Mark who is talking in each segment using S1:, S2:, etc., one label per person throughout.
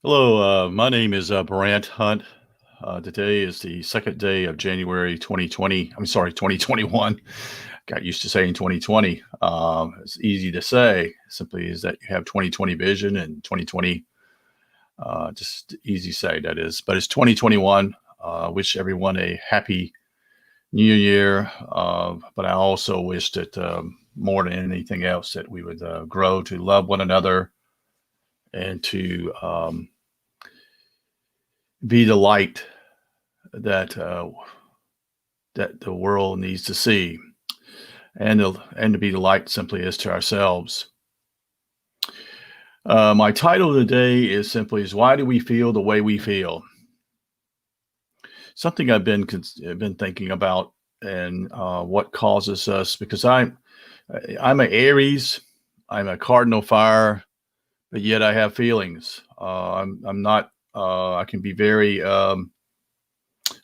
S1: Hello, my name is Brant Hunt. Today is the second day of January 2020. I'm sorry, 2021. Got used to saying 2020. It's easy to say, simply is that you have 2020 vision and 2020, just easy to say that is. But it's 2021. Wish everyone a happy new year. But I also wish that more than anything else, that we would grow to love one another and to be the light that that the world needs to see, and to be the light simply is to ourselves. My title today is simply is why do we feel the way we feel? Something I've been thinking about, and what causes us, because I'm an Aries, I'm a Cardinal Fire, but yet I have feelings. I'm not. I can be very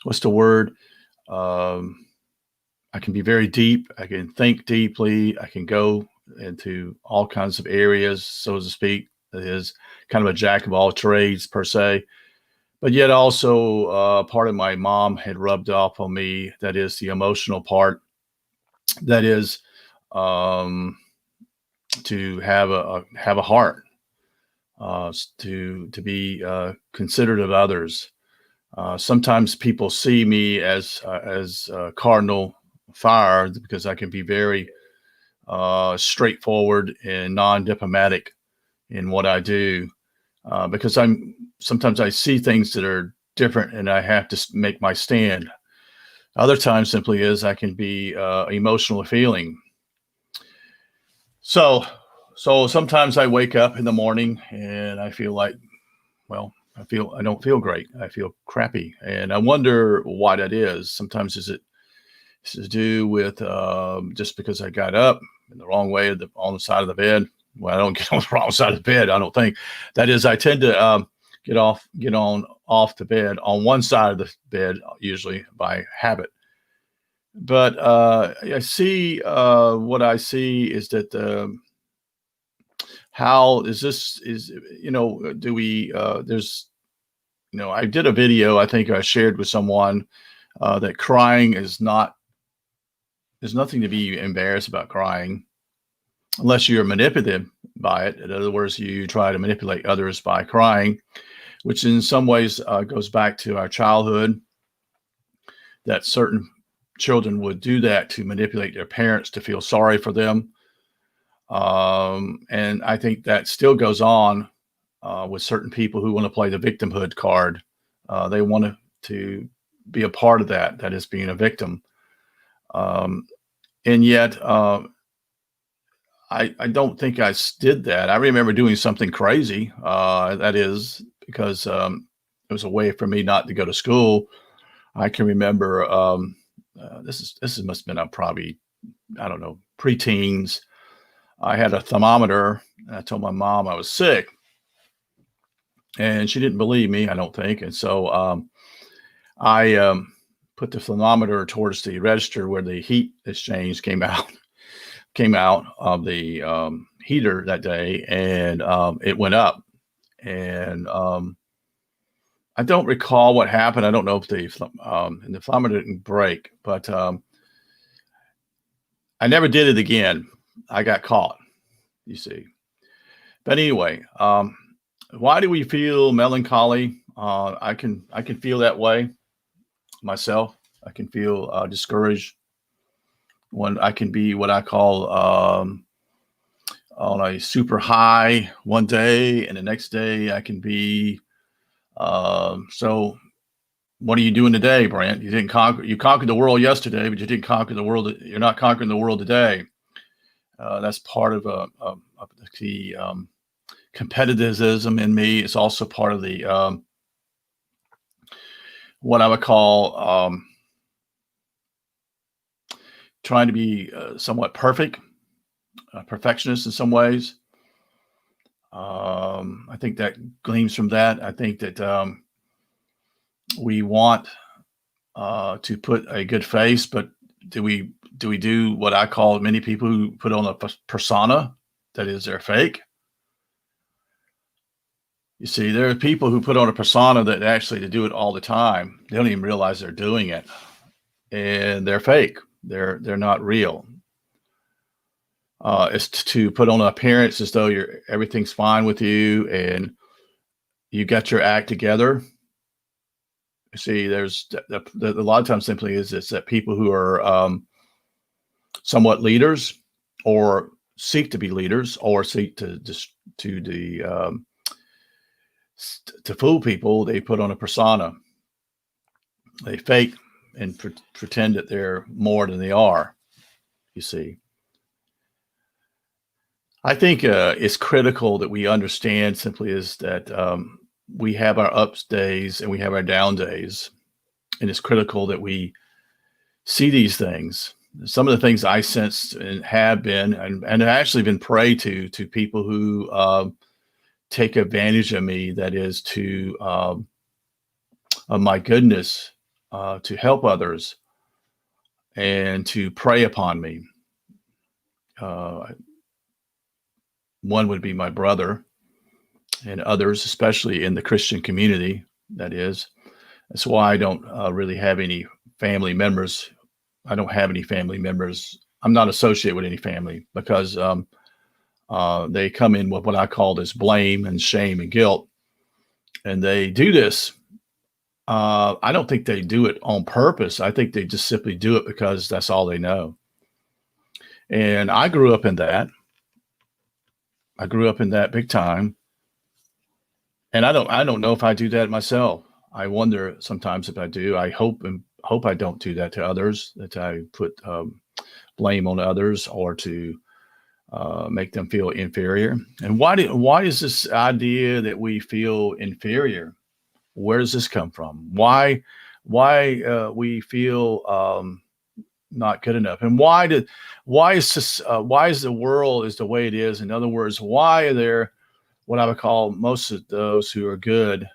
S1: what's the word? Um, I can be very deep. I can think deeply. I can go into all kinds of areas, so to speak. That is kind of a jack of all trades per se. But yet also part of my mom had rubbed off on me. That is the emotional part. That is um, to have a heart, to be considerate of others. Sometimes people see me as cardinal fire because I can be very straightforward and non-diplomatic in what I do, because I'm sometimes I see things that are different and I have to make my stand. Other times simply is I can be emotional feeling. So so sometimes I wake up in the morning and I feel like, well, I don't feel great. I feel crappy, and I wonder why that is. Sometimes is to do with just because I got up in the wrong way on the side of the bed. Well, I don't get on the wrong side of the bed. I don't think that is. I tend to get on off the bed on one side of the bed, usually by habit. But I see what I see is that how is this is do we there's I did a video I think I shared with someone that crying is not there's nothing to be embarrassed about crying unless you're manipulative by it. In other words, you try to manipulate others by crying, which in some ways goes back to our childhood, that certain children would do that to manipulate their parents to feel sorry for them. And I think that still goes on with certain people who want to play the victimhood card. They want to be a part of that, that is being a victim. Um, and yet, I don't think did that. I remember doing something crazy. That is because it was a way for me not to go to school. I can remember this must have been probably, I don't know, preteens. I had a thermometer. And I told my mom I was sick, and she didn't believe me, I don't think. And so I put the thermometer towards the register where the heat exchange came out of the heater that day, and it went up. And I don't recall what happened. I don't know if the thermometer didn't break, but I never did it again. I got caught, you see. But anyway, why do we feel melancholy? I can feel that way myself. I can feel discouraged when I can be what I call on a super high one day, and the next day I can be. So, what are you doing today, Brant? You didn't conquer. You conquered the world yesterday, but you didn't conquer the world. You're not conquering the world today. That's part of the competitivism in me. It's also part of the what I would call trying to be somewhat perfect, perfectionist in some ways. I think that gleams from that. I think that we want to put a good face, but do we do what I call many people who put on a persona that is their fake? You see, there are people who put on a persona that actually they do it all the time. They don't even realize they're doing it, and they're fake. They're not real. It's to put on an appearance as though everything's fine with you and you got your act together. See, there's a lot of times simply is it's that people who are somewhat leaders or seek to be leaders or seek to just to fool people. They put on a persona. They fake and pretend that they're more than they are. You see, I think it's critical that we understand simply is that we have our ups days and we have our down days, and it's critical that we see these things. Some of the things I sensed and have been and actually been prey to people who take advantage of me. That is to of my goodness, to help others and to prey upon me. One would be my brother and others, especially in the Christian community. That is, that's why I don't really have any family members. I don't have any family members. I'm not associated with any family because they come in with what I call this blame and shame and guilt, and they do this. I don't think they do it on purpose. I think they just simply do it because that's all they know. And I grew up in that. I grew up in that big time. And I don't know if I do that myself. I wonder sometimes if I do. I hope I don't do that to others, that I put blame on others or to make them feel inferior. And why is this idea that we feel inferior? Where does this come from? Why we feel not good enough, and why is this? Why is the world is the way it is? In other words, why are there what I would call most of those who are good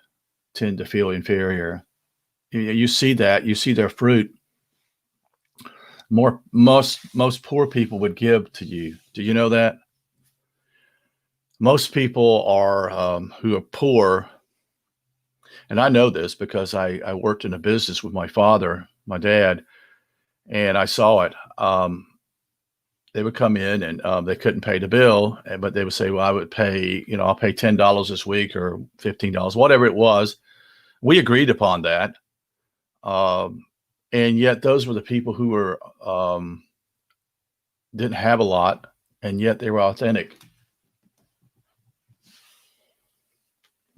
S1: tend to feel inferior? You see that, you see their fruit. Most poor people would give to you. Do you know that? Most people are who are poor, and I know this because I worked in a business with my father, my dad, and I saw it. They would come in and they couldn't pay the bill, but they would say, "Well, I would pay, I'll pay $10 this week or $15, whatever it was." We agreed upon that, and yet those were the people who were didn't have a lot, and yet they were authentic,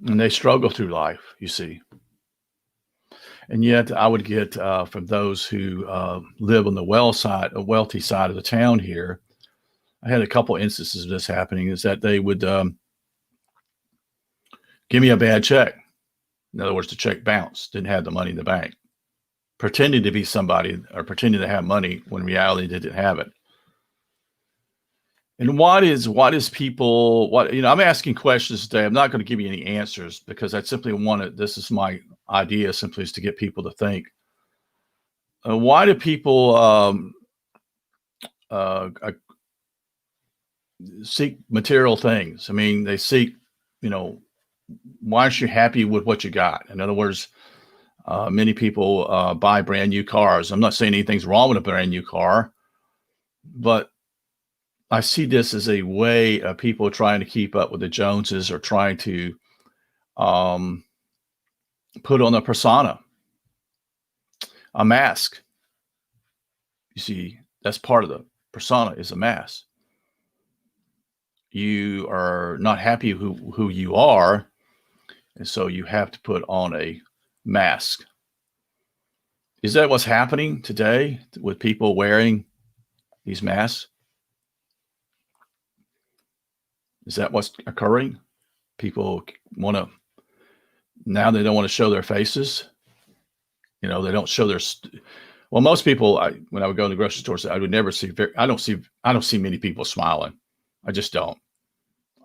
S1: and they struggled through life. You see. And yet I would get from those who live on the wealthy side of the town here. I had a couple instances of this happening is that they would give me a bad check. In other words, the check bounced, didn't have the money in the bank, pretending to be somebody or pretending to have money when in reality they didn't have it. And what is people, I'm asking questions today. I'm not going to give you any answers because I simply this is my idea simply is to get people to think. Why do people seek material things? I mean, they seek, why aren't you happy with what you got? In other words, many people buy brand new cars. I'm not saying anything's wrong with a brand new car, but I see this as a way of people trying to keep up with the Joneses or trying to put on a persona, a mask. You see, that's part of the persona is a mask. You are not happy who you are, and so you have to put on a mask. Is that what's happening today with people wearing these masks? Is that what's occurring? People now they don't want to show their faces. They don't show their, well, most people, when I would go to the grocery stores, I would never see, I don't see many people smiling. I just don't.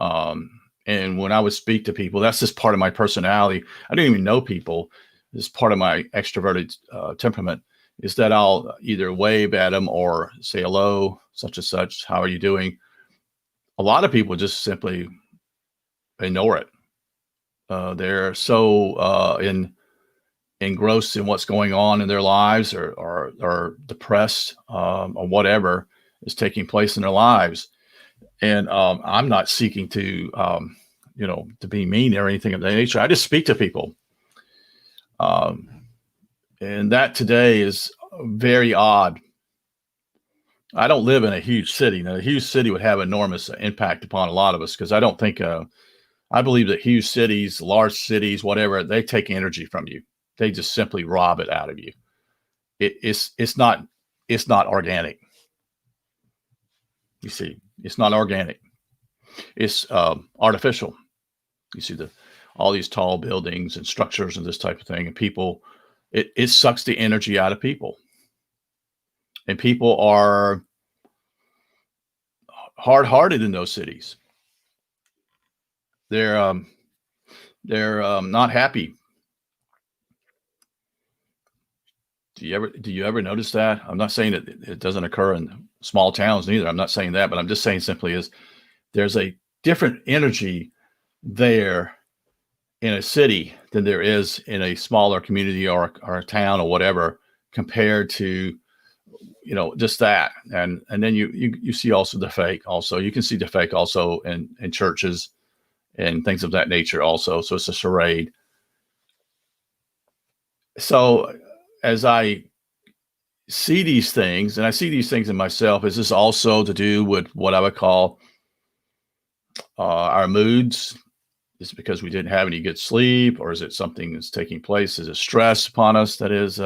S1: And when I would speak to people, that's just part of my personality. I don't even know people. It's part of my extroverted temperament is that I'll either wave at them or say hello, such and such. How are you doing? A lot of people just simply ignore it. They're so engrossed in what's going on in their lives, or depressed, or whatever is taking place in their lives. And I'm not seeking to, to be mean or anything of that nature. I just speak to people. Um, and that today is very odd. I don't live in a huge city. Now, a huge city would have enormous impact upon a lot of us, because I don't think, I believe that huge cities, large cities, whatever, they take energy from you. They just simply rob it out of you. It's not organic. You see, it's not organic. It's artificial. You see all these tall buildings and structures and this type of thing, and people. It sucks the energy out of people, and people are hard-hearted in those cities. They're not happy. Do you ever notice that? I'm not saying that it doesn't occur in small towns neither. I'm not saying that, but I'm just saying simply is there's a different energy there in a city than there is in a smaller community, or a town or whatever, compared to, just that. And then you see also the fake. Also, you can see the fake also in churches and things of that nature also. So it's a charade. So as I see these things, and I see these things in myself, is this also to do with what I would call our moods? Is it because we didn't have any good sleep, or is it something that's taking place? Is it stress upon us? That is,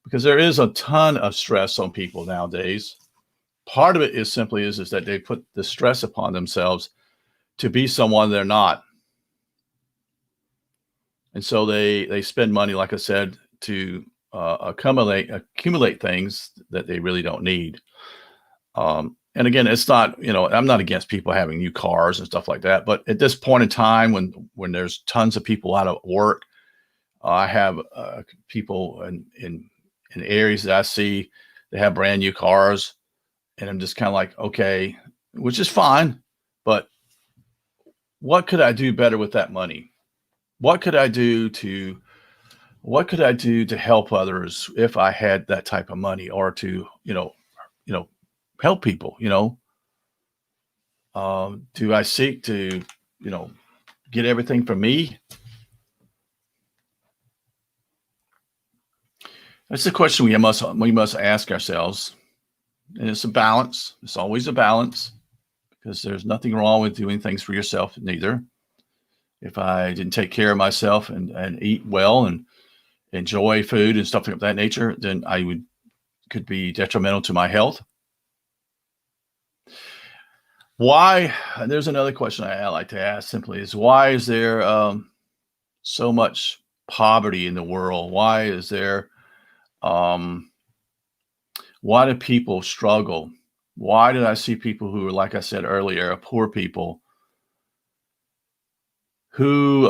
S1: because there is a ton of stress on people nowadays. Part of it is simply is that they put the stress upon themselves to be someone they're not. And so they spend money, like I said, to accumulate things that they really don't need. And again, it's not, I'm not against people having new cars and stuff like that, but at this point in time, when there's tons of people out of work, I have people in areas that I see, they have brand new cars, and I'm just kind of like, okay, which is fine, but what could I do better with that money? What could I do to what could I do to help others if I had that type of money, or to, you know, help people, do I seek to, you know, get everything from me? That's the question we must ask ourselves. And it's a balance. It's always a balance, because there's nothing wrong with doing things for yourself neither. If I didn't take care of myself and eat well and enjoy food and stuff of that nature, then I could be detrimental to my health. Why? And there's another question I like to ask simply is, why is there so much poverty in the world? Um, why do people struggle? Why did I see people who are, like I said earlier, poor people who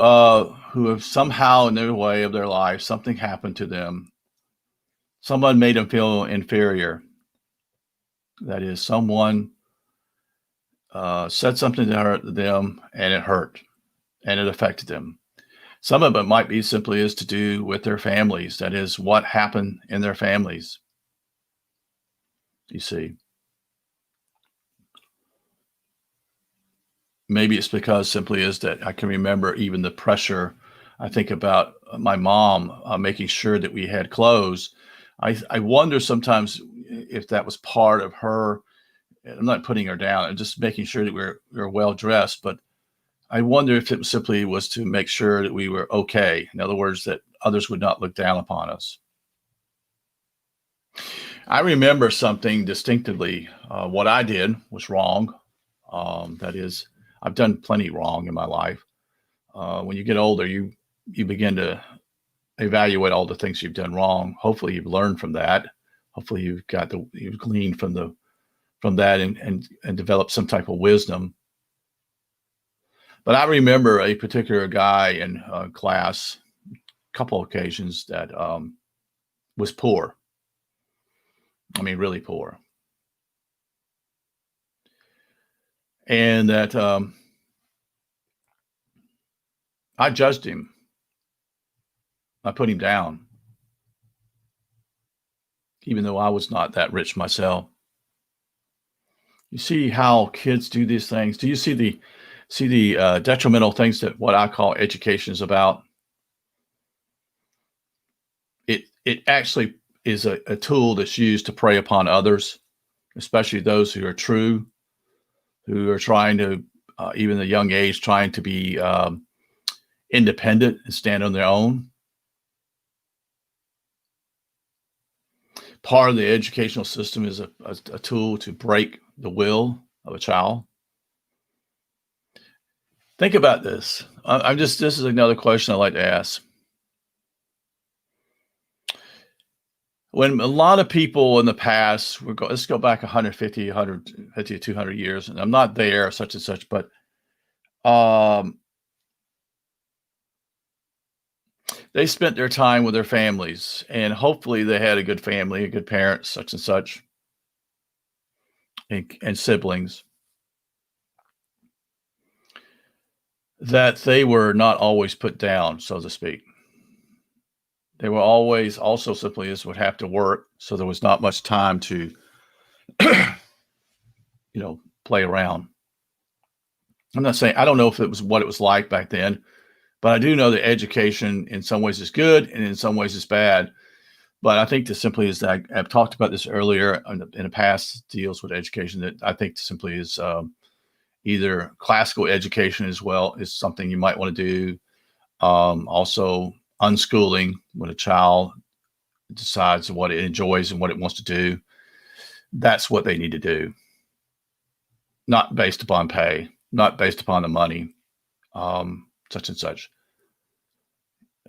S1: have somehow in their way of their life, something happened to them. Someone made them feel inferior. That is, someone said something to hurt them, and it hurt, and it affected them. Some of it might be simply is to do with their families. That is, what happened in their families. You see, maybe it's because simply is that I can remember even the pressure. I think about my mom making sure that we had clothes. I wonder sometimes if that was part of her. I'm not putting her down. I'm just making sure that we're well dressed. But I wonder if it simply was to make sure that we were okay. In other words, that others would not look down upon us. I remember something distinctively. What I did was wrong. That is, I've done plenty wrong in my life. When you get older, you begin to evaluate all the things you've done wrong. Hopefully, you've learned from that. Hopefully, you've gleaned from that, and developed some type of wisdom. But I remember a particular guy in class, a couple occasions, that was poor. I mean, really poor, and that I judged him. I put him down, even though I was not that rich myself. You see how kids do these things. Do you see the detrimental things that what I call education is about? It actually is a tool that's used to prey upon others, especially those who are true, who are trying to, even at a young age, trying to be independent and stand on their own. Part of the educational system is a tool to break the will of a child. Think about this. This is another question I like to ask. When a lot of people in the past, let's go back 150, 150, 200 years, and I'm not there, such and such, but they spent their time with their families, and hopefully they had a good family, a good parents, such and such, and siblings, that they were not always put down, so to speak. They were always also simply as would have to work, so there was not much time to, play around. I'm not saying I don't know if it was what it was like back then, but I do know that education in some ways is good and in some ways is bad. But I think that simply is that I've talked about this earlier in the past deals with education that I think simply is either classical education as well is something you might want to do. Also, unschooling when a child decides what it enjoys and what it wants to do. That's what they need to do. Not based upon pay, not based upon the money, such and such.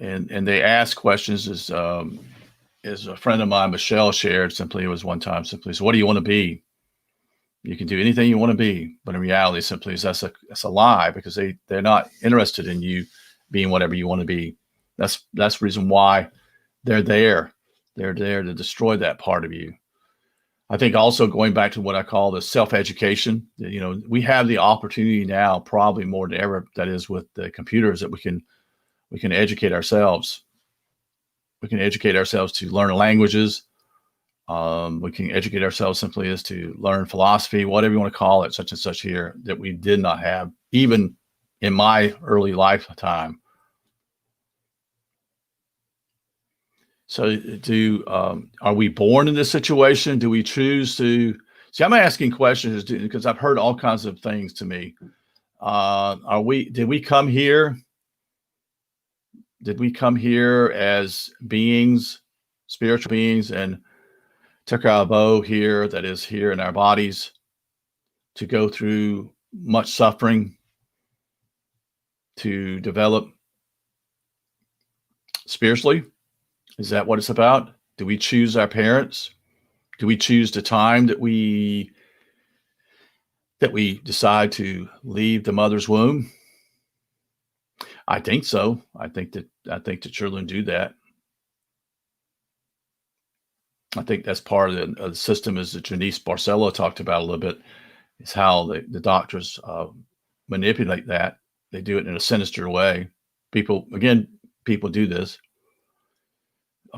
S1: And they ask questions as a friend of mine, Michelle, shared simply. It was one time simply, so what do you want to be? You can do anything you want to be, but in reality, simply is that's a lie because they're not interested in you being whatever you want to be. That's the reason why they're there. They're there to destroy that part of you. I think also going back to what I call the self-education, we have the opportunity now, probably more than ever, that is with the computers, that we can educate ourselves. We can educate ourselves to learn languages. We can educate ourselves simply as to learn philosophy, whatever you want to call it, such and such here, that we did not have even in my early lifetime. So are we born in this situation? Do we choose to see? I'm asking questions because I've heard all kinds of things to me. Did we come here? Did we come here as beings, spiritual beings, and took our abode here, that is here in our bodies, to go through much suffering, to develop spiritually? Is that what it's about? Do we choose our parents? Do we choose the time that we decide to leave the mother's womb? I think so. I think that children do that. I think that's part of the system, as Janice Barcelo talked about a little bit, is how the doctors manipulate that. They do it in a sinister way. People do this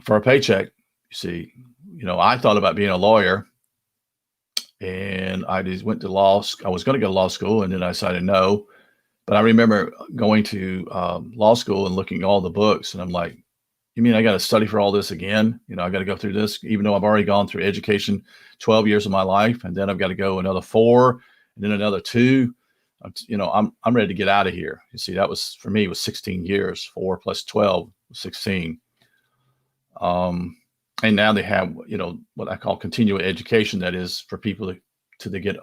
S1: for a paycheck. You see, I thought about being a lawyer, and I just went to law. I was going to go to law school, and then I decided no. But I remember going to law school and looking at all the books, and I'm like, you mean I got to study for all this again? I got to go through this, even though I've already gone through education 12 years of my life, and then I've got to go another 4, and then another 2. I'm ready to get out of here. You see, that was, for me, was 16 years. 4 plus 12 was 16. And now they have, what I call continuing education. That is for people to they get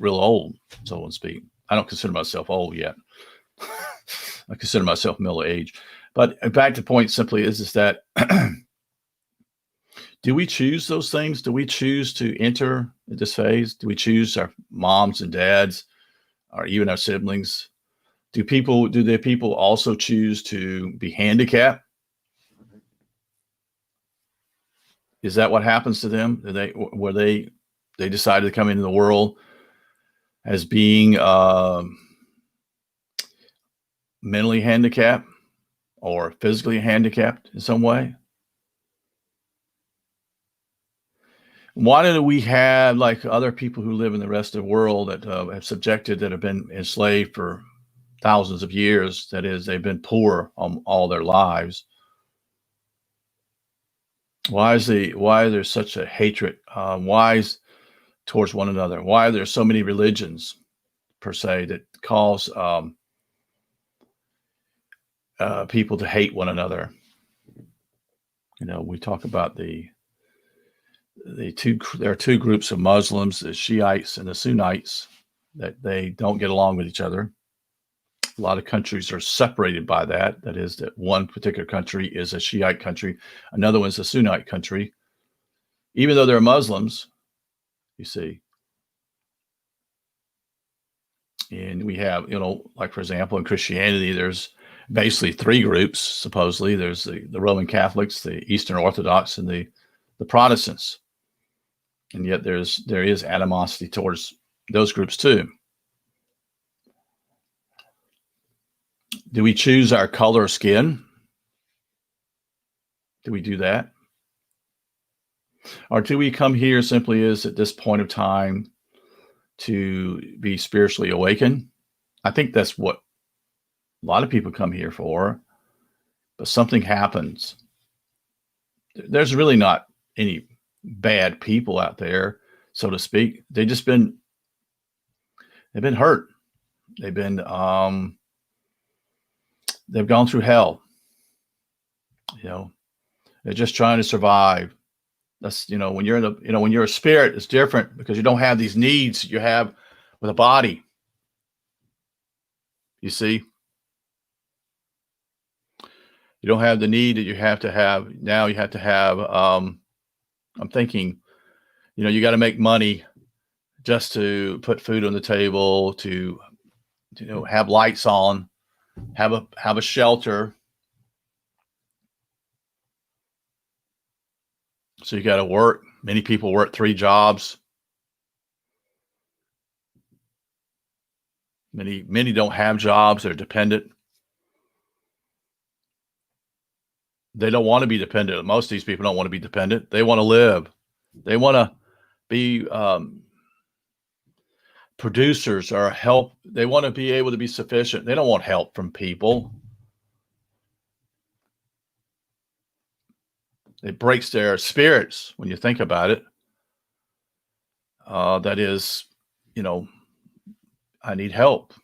S1: real old, so to speak. I don't consider myself old yet. I consider myself middle age. But back to the point simply is that do we choose those things? Do we choose to enter this phase? Do we choose our moms and dads, or even our siblings? Do the people also choose to be handicapped? Is that what happens to them? Where they decided to come into the world as being mentally handicapped or physically handicapped in some way? Why do we have, like other people who live in the rest of the world that that have been enslaved for thousands of years? That is, they've been poor all their lives. Why is there such a hatred? Why is towards one another? Why are there so many religions per se that cause people to hate one another? We talk about there are two groups of Muslims, the Shiites and the Sunnites, that they don't get along with each other. A lot of countries are separated by that. That is, that one particular country is a Shiite country, another one's a Sunnite country. Even though they're Muslims, you see. And we have, like for example, in Christianity, there's basically three groups, supposedly. There's the Roman Catholics, the Eastern Orthodox, and the Protestants. And yet there is animosity towards those groups too. Do we choose our color of skin? Do we do that? Or do we come here simply as at this point of time to be spiritually awakened? I think that's what a lot of people come here for, but something happens. There's really not any bad people out there, so to speak. They've been hurt. They've gone through hell. They're just trying to survive. That's, when you're a spirit, it's different because you don't have these needs you have with a body. You see, you don't have the need that you have to have now. You have to have, I'm thinking, you got to make money just to put food on the table, to, have lights on, have a shelter. So you got to work. Many people work 3 jobs. Many don't have jobs. They're dependent. They don't want to be dependent. Most of these people don't want to be dependent. They want to live. They want to be producers or help. They want to be able to be sufficient. They don't want help from people. It breaks their spirits when you think about it. That is, I need help,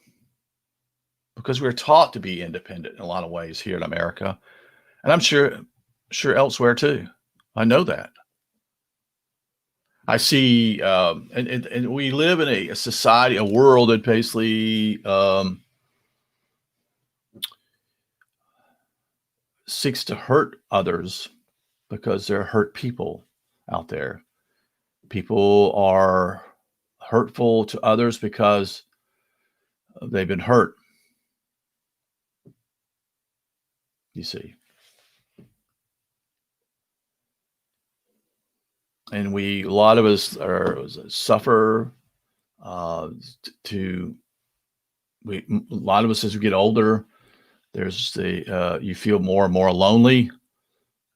S1: because we're taught to be independent in a lot of ways here in America, and I'm sure elsewhere too. I know that. I see, and we live in a society, a world that basically seeks to hurt others because there are hurt people out there. People are hurtful to others because they've been hurt. You see. And a lot of us suffer a lot of us, as we get older, there's you feel more and more lonely.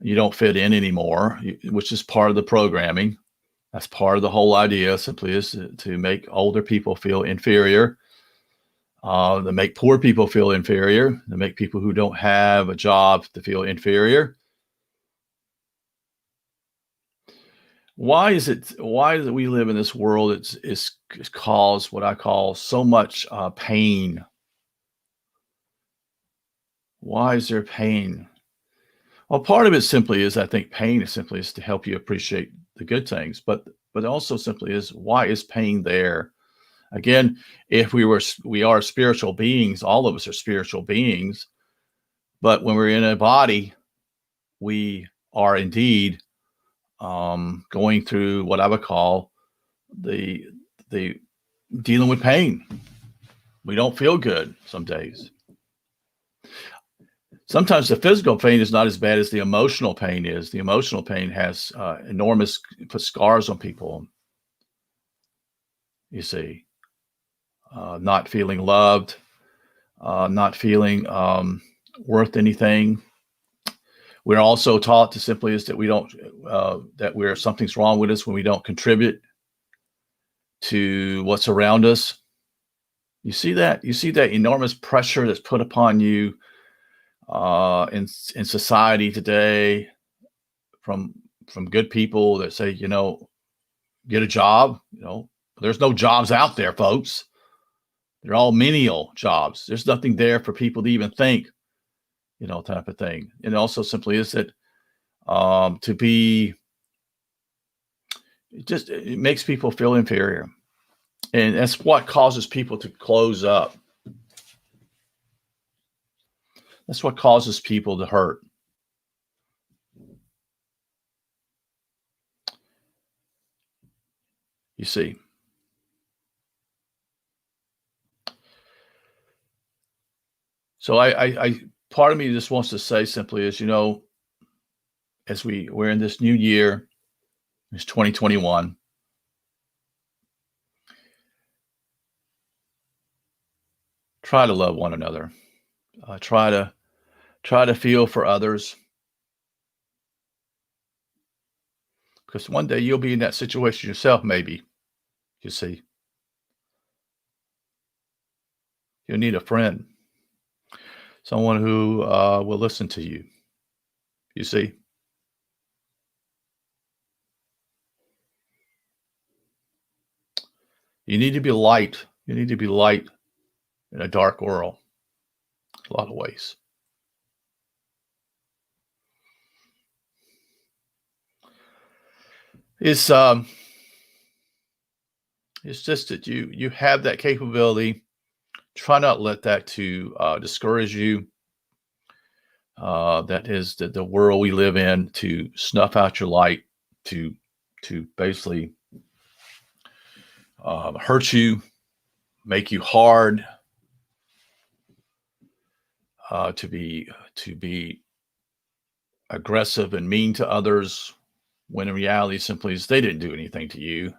S1: You don't fit in anymore, which is part of the programming. That's part of the whole idea, simply is to make older people feel inferior, to make poor people feel inferior, to make people who don't have a job to feel inferior. Why is it we live in this world it's caused what I call so much pain? Why is there pain? Well, part of it simply is, I think pain is simply to help you appreciate the good things, but also simply is, why is pain there? Again, if we are spiritual beings, all of us are spiritual beings, but when we're in a body, we are indeed going through what I would call the dealing with pain. We don't feel good some days. Sometimes the physical pain is not as bad as the emotional pain is. The emotional pain has put scars on people. You see, not feeling loved, not feeling worth anything. We're also taught to simply is that we don't that we're something's wrong with us when we don't contribute to what's around us. You see that? You see that enormous pressure that's put upon you in society today from good people that say, get a job. There's no jobs out there, folks. They're all menial jobs. There's nothing there for people to even think, type of thing. And also simply is that to be, it makes people feel inferior. And that's what causes people to close up. That's what causes people to hurt. You see. So I part of me just wants to say simply is, as we're in this new year, it's 2021. Try to love one another. Try to feel for others, because one day you'll be in that situation yourself. Maybe, you see, you'll need a friend, someone who will listen to you. You see, you need to be light. You need to be light in a dark world. A lot of ways. It's just that you have that capability. Try not let that to discourage you. That is the world we live in, to snuff out your light, to basically hurt you, make you hard, to be aggressive and mean to others, when in reality simply is they didn't do anything to you.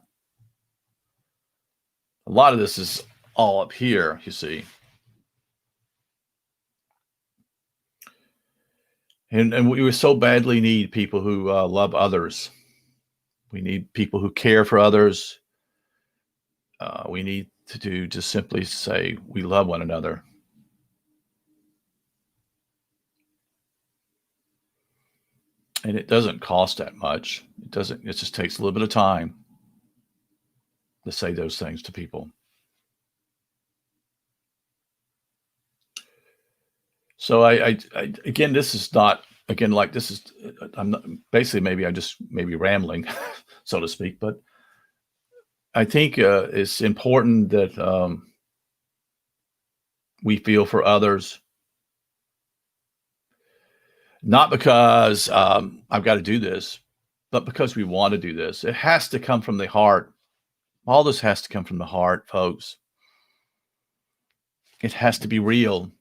S1: A lot of this is all up here, you see. And we so badly need people who love others. We need people who care for others. We need to just simply say we love one another. And it doesn't cost that much. It doesn't. It just takes a little bit of time to say those things to people. So I again, this is not again like this is. I'm not basically maybe I just maybe rambling, so to speak. But I think it's important that we feel for others, not because I've got to do this, but because we want to do this. It has to come from the heart. All this has to come from the heart, folks. It has to be real.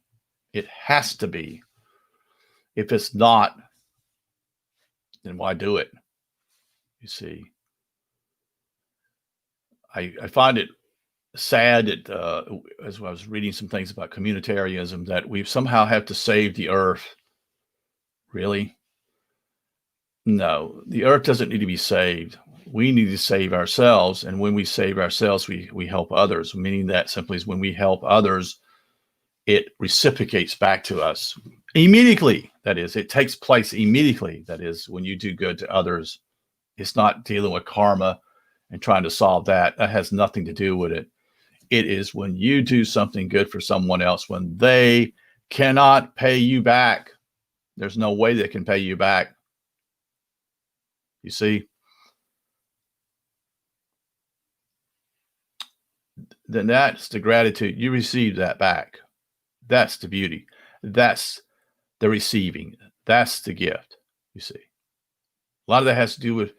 S1: It has to be. If it's not, then why do it? You see, I find it sad that as I was reading some things about communitarianism, that we somehow have to save the earth. Really? No, the earth doesn't need to be saved. We need to save ourselves. And when we save ourselves, we help others, meaning that simply is when we help others, it reciprocates back to us immediately. That is, it takes place immediately. That is, when you do good to others, it's not dealing with karma and trying to solve that. That has nothing to do with it. It is when you do something good for someone else, when they cannot pay you back. There's no way they can pay you back. You see? Then that's the gratitude. You receive that back. That's the beauty. That's the receiving. That's the gift, you see. A lot of that has to do with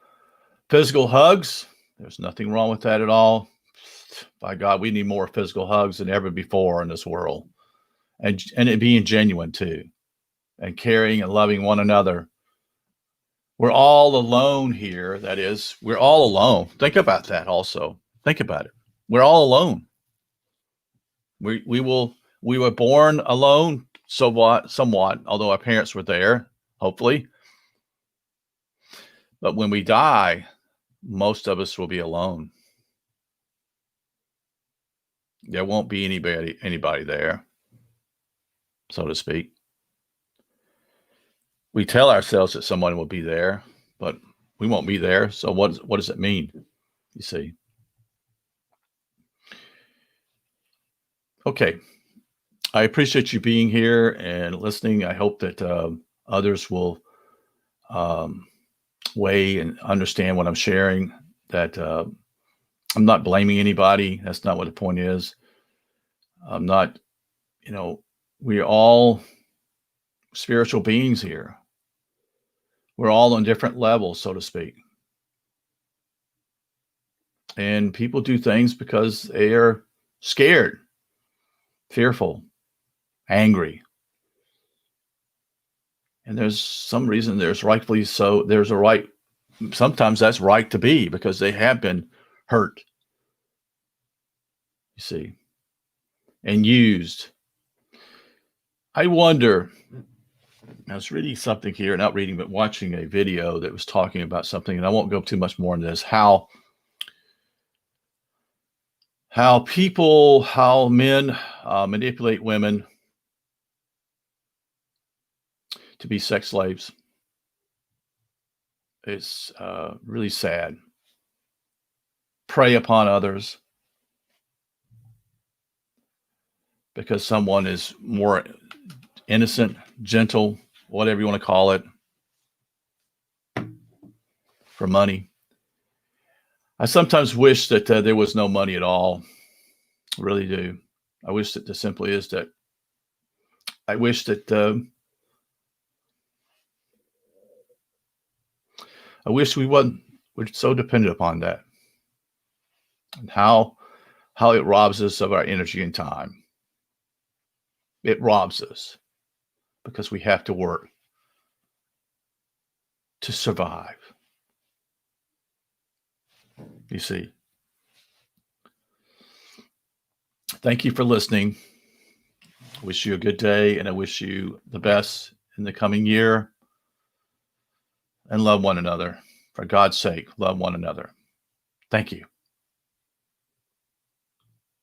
S1: physical hugs. There's nothing wrong with that at all. By God, we need more physical hugs than ever before in this world. And it being genuine too. And caring and loving one another. We're all alone here. That is, we're all alone. Think about that also. Think about it. We're all alone. We We were born alone, somewhat, although our parents were there, hopefully. But when we die, most of us will be alone. There won't be anybody there, so to speak. We tell ourselves that someone will be there, but we won't be there. So what does it mean? You see? Okay. I appreciate you being here and listening. I hope that others will weigh and understand what I'm sharing, that I'm not blaming anybody. That's not what the point is. I'm not, we're all spiritual beings here. We're all on different levels, so to speak. And people do things because they are scared, fearful, angry. And there's some reason there's rightfully so. There's a right. Sometimes that's right to be because they have been hurt. You see, and used. I wonder, I was reading something here, not reading, but watching a video that was talking about something, and I won't go too much more into this, how men manipulate women to be sex slaves. It's really sad. Prey upon others because someone is more innocent, gentle, whatever you want to call it, for money. I sometimes wish that there was no money at all. I really do. I wish that the simply is that I wish that I wish we're so dependent upon that, and how it robs us of our energy and time. It robs us because we have to work to survive. You see. Thank you for listening. I wish you a good day, and I wish you the best in the coming year. And love one another. For God's sake, love one another. Thank you.